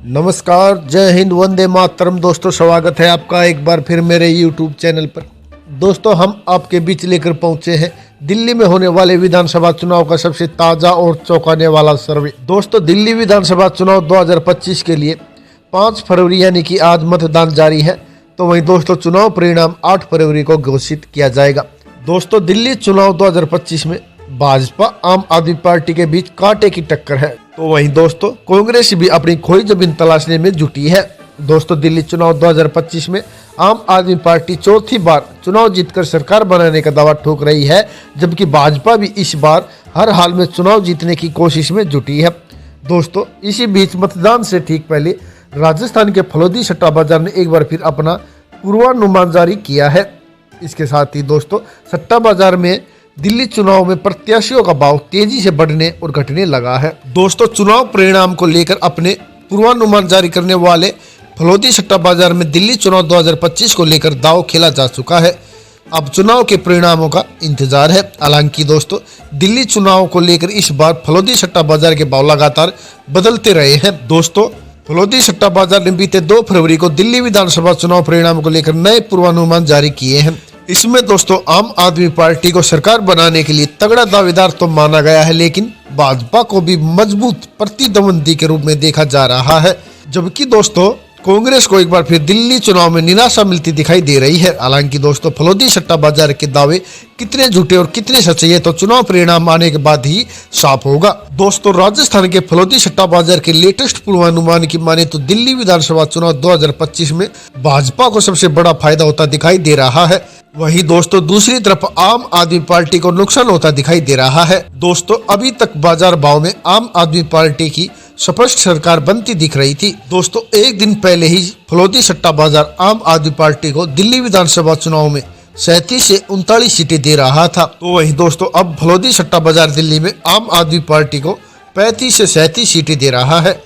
नमस्कार, जय हिंद, वंदे मातरम। दोस्तों, स्वागत है आपका एक बार फिर मेरे YouTube चैनल पर। दोस्तों, हम आपके बीच लेकर पहुंचे हैं दिल्ली में होने वाले विधानसभा चुनाव का सबसे ताज़ा और चौंकाने वाला सर्वे। दोस्तों, दिल्ली विधानसभा चुनाव 2025 के लिए 5 फरवरी यानी कि आज मतदान जारी है। तो वहीं दोस्तों, चुनाव परिणाम 8 फरवरी को घोषित किया जाएगा। दोस्तों, दिल्ली चुनाव 2025 में भाजपा आम आदमी पार्टी के बीच कांटे की टक्कर है। तो वहीं दोस्तों, कांग्रेस भी अपनी खोई जमीन तलाशने में जुटी है। दोस्तों, दिल्ली चुनाव 2025 में आम आदमी पार्टी चौथी बार चुनाव जीतकर सरकार बनाने का दावा ठोक रही है, जबकि भाजपा भी इस बार हर हाल में चुनाव जीतने की कोशिश में जुटी है। दोस्तों, इसी बीच मतदान से ठीक पहले राजस्थान के फलोदी सट्टा बाजार ने एक बार फिर अपना पूर्वानुमान जारी किया है। इसके साथ ही दोस्तों, सट्टा बाजार में दिल्ली चुनाव में प्रत्याशियों का भाव तेजी से बढ़ने और घटने लगा है। दोस्तों, चुनाव परिणाम को लेकर अपने पूर्वानुमान जारी करने वाले फलोदी सट्टा बाजार में दिल्ली चुनाव 2025 को लेकर दांव खेला जा चुका है। अब चुनाव के परिणामों का इंतजार है। हालांकि दोस्तों, दिल्ली चुनाव को लेकर इस बार फलोदी सट्टा बाजार के भाव लगातार बदलते रहे हैं। दोस्तों, फलोदी सट्टा बाजार ने बीते 2 फरवरी को दिल्ली विधानसभा चुनाव परिणाम को लेकर नए पूर्वानुमान जारी किए हैं। इसमें दोस्तों, आम आदमी पार्टी को सरकार बनाने के लिए तगड़ा दावेदार तो माना गया है, लेकिन भाजपा को भी मजबूत प्रतिद्वंदी के रूप में देखा जा रहा है। जबकि दोस्तों, कांग्रेस को एक बार फिर दिल्ली चुनाव में निराशा मिलती दिखाई दे रही है। हालांकि दोस्तों, फलोदी सट्टा बाजार के दावे कितने झूठे और कितने सच्चे ये तो चुनाव परिणाम आने के बाद ही साफ होगा। दोस्तों, राजस्थान के फलोदी सट्टा बाजार के लेटेस्ट पूर्वानुमान की माने तो दिल्ली विधानसभा चुनाव 2025 में भाजपा को सबसे बड़ा फायदा होता दिखाई दे रहा है। वहीं दोस्तों, दूसरी तरफ आम आदमी पार्टी को नुकसान होता दिखाई दे रहा है। दोस्तों, अभी तक बाजार भाव में आम आदमी पार्टी की स्पष्ट सरकार बनती दिख रही थी। दोस्तों, एक दिन पहले ही फलोदी सट्टा बाजार आम आदमी पार्टी को दिल्ली विधानसभा चुनाव में 37 से 39 सीटें दे रहा था। तो वहीं दोस्तों, अब फलोदी सट्टा बाजार दिल्ली में आम आदमी पार्टी को 35 से 37 सीटें दे रहा है।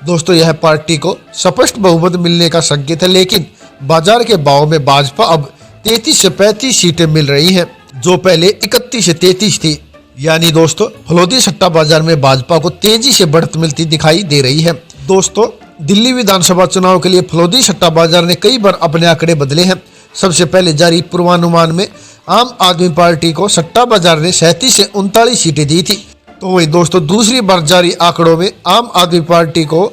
दोस्तों, यह पार्टी को स्पष्ट बहुमत मिलने का संकेत है, लेकिन बाजार के भाव में भाजपा अब 33 से 35 सीटें मिल रही हैं, जो पहले 31 से 33 थी। यानी दोस्तों, फलोदी सट्टा बाजार में भाजपा को तेजी से बढ़त मिलती दिखाई दे रही है। दोस्तों, दिल्ली विधानसभा चुनाव के लिए फलोदी सट्टा बाजार ने कई बार अपने आंकड़े बदले हैं। सबसे पहले जारी पूर्वानुमान में आम आदमी पार्टी को सट्टा बाजार ने 37 से 39 सीटें दी थी। तो वही दोस्तों, दूसरी बार जारी आंकड़ों में आम आदमी पार्टी को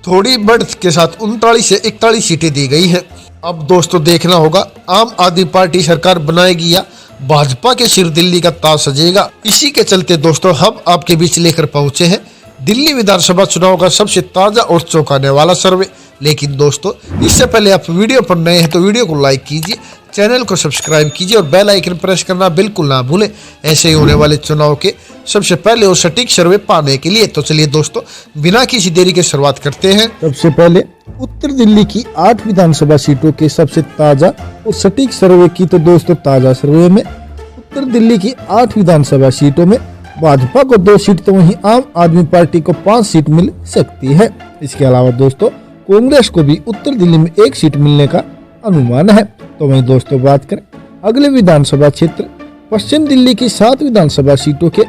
थोड़ी बढ़त के साथ 39 से 41 सीटें दी गई है। अब दोस्तों, देखना होगा आम आदमी पार्टी सरकार बनाएगी या भाजपा के सिर दिल्ली का ताज सजेगा। इसी के चलते दोस्तों, हम आपके बीच लेकर पहुंचे हैं दिल्ली विधानसभा चुनाव का सबसे ताजा और चौंकाने वाला सर्वे। लेकिन दोस्तों, इससे पहले आप वीडियो पर नए हैं तो वीडियो को लाइक कीजिए, चैनल को सब्सक्राइब कीजिए और बेल आइकन प्रेस करना बिल्कुल ना भूलें, ऐसे ही होने वाले चुनाव के सबसे पहले और सटीक सर्वे पाने के लिए। तो चलिए दोस्तों, बिना किसी देरी के शुरुआत करते हैं। सबसे पहले उत्तर दिल्ली की 8 विधानसभा सीटों के सबसे ताजा और सटीक सर्वे की। तो दोस्तों, ताजा सर्वे में उत्तर दिल्ली की 8 विधानसभा सीटों में भाजपा को 2 सीट तो वहीं आम आदमी पार्टी को 5 सीट मिल सकती है। इसके अलावा दोस्तों, कांग्रेस को भी उत्तर दिल्ली में 1 सीट मिलने का अनुमान है। तो वहीं दोस्तों, बात करें अगले विधानसभा क्षेत्र पश्चिम दिल्ली की 7 विधानसभा सीटों के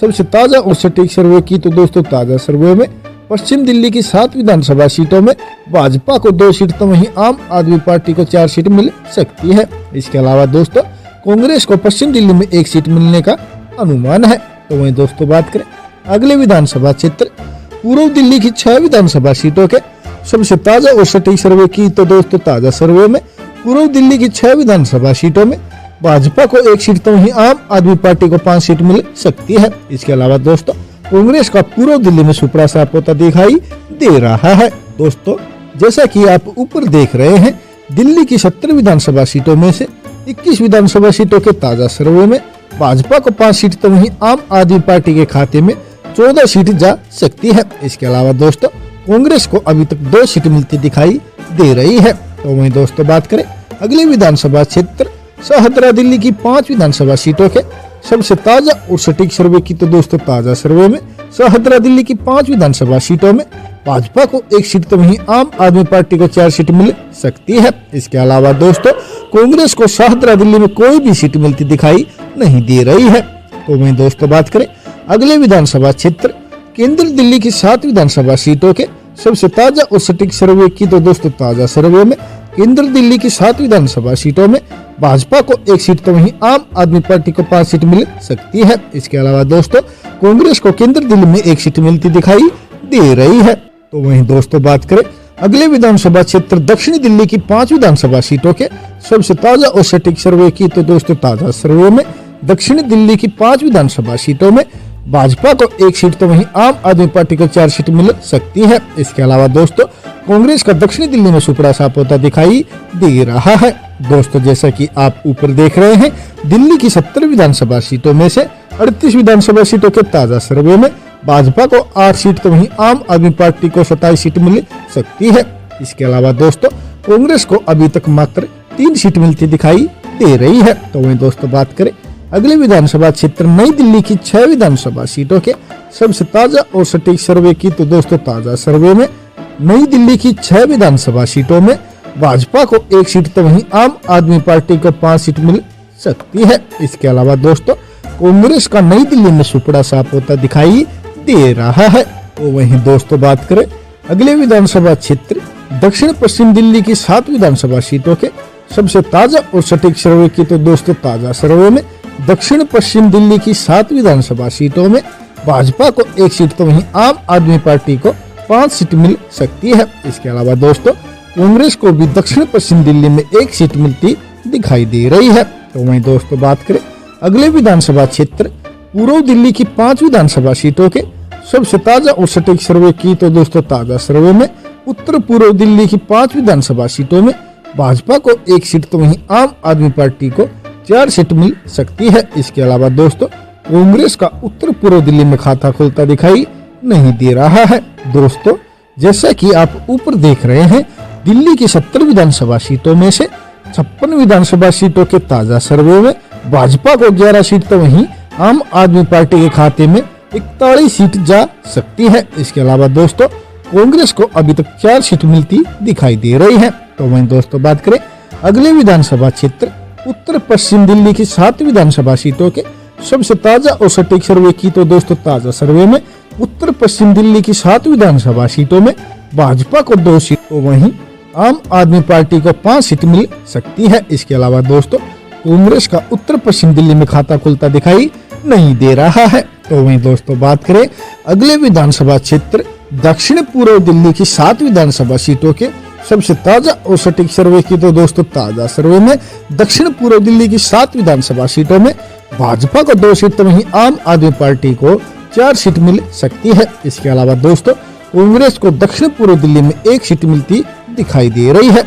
सबसे ताजा और सटीक सर्वे की। तो दोस्तों, ताजा सर्वे में पश्चिम दिल्ली की 7 विधानसभा सीटों में भाजपा को 2 सीट तो वहीं आम आदमी पार्टी को 4 सीट मिल सकती है। इसके अलावा दोस्तों, कांग्रेस को पश्चिम दिल्ली में 1 सीट मिलने का अनुमान है। तो वहीं दोस्तों, बात करें अगले विधानसभा क्षेत्र पूर्व दिल्ली की 6 विधानसभा सीटों के सबसे ताजा और सटीक सर्वे की। तो दोस्तों, ताजा सर्वे में पूर्व दिल्ली की 6 विधानसभा सीटों में भाजपा को 1 सीट तो वहीं आम आदमी पार्टी को 5 सीट मिल सकती है। इसके अलावा दोस्तों, कांग्रेस का पूर्व दिल्ली में सुपड़ा साफ होता दिखाई दे रहा है। दोस्तों, जैसा कि आप ऊपर देख रहे हैं, दिल्ली की 70 विधानसभा सीटों में से 21 विधानसभा सीटों के ताजा सर्वे में भाजपा को 5 सीट तो वहीं आम आदमी पार्टी के खाते में 14 सीट जा सकती है। इसके अलावा दोस्तों, कांग्रेस को अभी तक 2 सीट मिलती दिखाई दे रही है। तो वहीं दोस्तों, बात करें अगले विधानसभा क्षेत्र सहदरा दिल्ली की 5 विधानसभा सीटों के सबसे ताजा और सटीक सर्वे की। तो दोस्तों, ताजा सर्वे में सहदरा दिल्ली की 5 विधानसभा सीटों में भाजपा को 1 सीट तो वहीं आम आदमी पार्टी को 4 सीट मिल सकती है। इसके अलावा दोस्तों, कांग्रेस को सहदरा दिल्ली में कोई भी सीट मिलती दिखाई नहीं दे रही है। तो वहीं दोस्तों, बात करें अगले विधानसभा क्षेत्र केंद्र दिल्ली की 7 विधानसभा सीटों के सबसे ताजा और सटीक सर्वे की तो दोस्तों ताजा सर्वे में केंद्र दिल्ली की 7 विधानसभा सीटों में भाजपा को 1 सीट तो वहीं आम आदमी पार्टी को 5 सीट मिल सकती है। इसके अलावा दोस्तों कांग्रेस को केंद्र दिल्ली में 1 सीट मिलती दिखाई दे रही है। तो वहीं दोस्तों बात करें अगले विधानसभा क्षेत्र दक्षिणी दिल्ली की 5 विधानसभा सीटों के सबसे ताजा और सटीक सर्वे की तो दोस्तों ताजा सर्वे में दक्षिणी दिल्ली की 5 विधानसभा सीटों में भाजपा को 1 सीट तो वहीं आम आदमी पार्टी को 4 सीट मिल सकती है। इसके अलावा दोस्तों कांग्रेस का दक्षिणी दिल्ली में सुपड़ा साफ होता दिखाई दे रहा है। दोस्तों जैसा कि आप ऊपर देख रहे हैं दिल्ली की 70 विधानसभा सीटों में से 38 विधानसभा सीटों के ताजा सर्वे में भाजपा को 8 सीट तो वहीं आम आदमी पार्टी को 27 सीट मिल सकती है। इसके अलावा दोस्तों कांग्रेस को अभी तक मात्र 3 सीट मिलती दिखाई दे रही है। तो वहीं दोस्तों बात करें अगले विधानसभा क्षेत्र नई दिल्ली की 6 विधानसभा सीटों के सबसे ताजा और सटीक सर्वे की तो दोस्तों ताजा सर्वे में नई दिल्ली की 6 विधानसभा सीटों में भाजपा को 1 सीट तो वहीं आम आदमी पार्टी को 5 सीट मिल सकती है। इसके अलावा दोस्तों कांग्रेस का नई दिल्ली में सुपड़ा साफ होता दिखाई दे रहा है। तो वहीं दोस्तों बात करें अगले विधानसभा क्षेत्र दक्षिण पश्चिम दिल्ली की 7 विधानसभा सीटों के सबसे ताजा और सटीक सर्वे की तो दोस्तों ताजा सर्वे में दक्षिण पश्चिम दिल्ली की 7 विधानसभा सीटों में भाजपा को 1 सीट तो वहीं आम आदमी पार्टी को 5 सीट मिल सकती है। इसके अलावा दोस्तों कांग्रेस को भी दक्षिण पश्चिम दिल्ली में 1 सीट मिलती दिखाई दे रही है। तो वहीं दोस्तों बात करें अगले विधानसभा क्षेत्र पूर्व दिल्ली की 5 विधानसभा सीटों के सबसे ताजा और सटीक सर्वे की तो दोस्तों ताजा सर्वे में उत्तर पूर्व दिल्ली की 5 विधानसभा सीटों में भाजपा को 1 सीट तो वहीं आम आदमी पार्टी को 4 सीट मिल सकती है। इसके अलावा दोस्तों कांग्रेस का उत्तर पूर्व दिल्ली में खाता खुलता दिखाई नहीं दे रहा है। दोस्तों जैसा कि आप ऊपर देख रहे हैं दिल्ली की 70 विधानसभा सीटों में से 56 विधानसभा सीटों के ताजा सर्वे में भाजपा को 11 सीट तो वहीं आम आदमी पार्टी के खाते में 41 सीट जा सकती है। इसके अलावा दोस्तों कांग्रेस को अभी तक 4 सीट मिलती दिखाई दे रही है। तो वहीं दोस्तों बात करें अगले विधानसभा क्षेत्र उत्तर पश्चिम दिल्ली की 7 विधानसभा सीटों के सबसे ताजा और सटीक सर्वे की तो दोस्तों ताजा सर्वे में उत्तर पश्चिम दिल्ली की 7 विधानसभा सीटों में भाजपा को 2 सीट तो वहीं आम आदमी पार्टी को 5 सीट मिल सकती है। इसके अलावा दोस्तों कांग्रेस का उत्तर पश्चिम दिल्ली में खाता खुलता दिखाई नहीं दे रहा है। तो वहीं दोस्तों बात करें अगले विधानसभा क्षेत्र दक्षिण पूर्व दिल्ली की 7 विधानसभा सीटों के सबसे ताजा और सटीक सर्वे की तो दोस्तों ताजा सर्वे में दक्षिण पूर्व दिल्ली की 7 विधानसभा सीटों में भाजपा को 2 सीट तो वहीं आम आदमी पार्टी को 4 सीट मिल सकती है। इसके अलावा दोस्तों कांग्रेस को दक्षिण पूर्व दिल्ली में 1 सीट मिलती दिखाई दे रही है।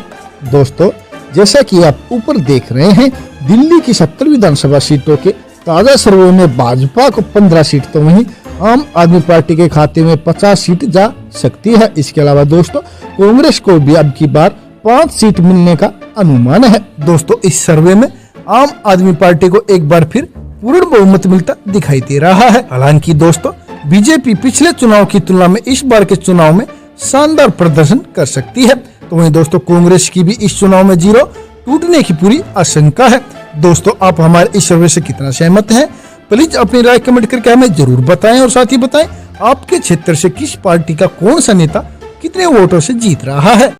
दोस्तों जैसा कि आप ऊपर देख रहे हैं दिल्ली की 70 विधानसभा सीटों के ताजा सर्वे में भाजपा को 15 सीट तो वहीं आम आदमी पार्टी के खाते में 50 सीट जा सकती है। इसके अलावा दोस्तों कांग्रेस को भी अब की बार 5 सीट मिलने का अनुमान है। दोस्तों इस सर्वे में आम आदमी पार्टी को एक बार फिर पूर्ण बहुमत मिलता दिखाई दे रहा है। हालांकि दोस्तों बीजेपी पिछले चुनाव की तुलना में इस बार के चुनाव में शानदार प्रदर्शन कर सकती है। तो वहीं दोस्तों कांग्रेस की भी इस चुनाव में 0 टूटने की पूरी आशंका है। दोस्तों आप हमारे इस सर्वे से कितना सहमत हैं? प्लीज अपनी राय कमेंट करके हमें जरूर बताएं और साथ ही बताएं आपके क्षेत्र से किस पार्टी का कौन सा नेता कितने वोटों से जीत रहा है।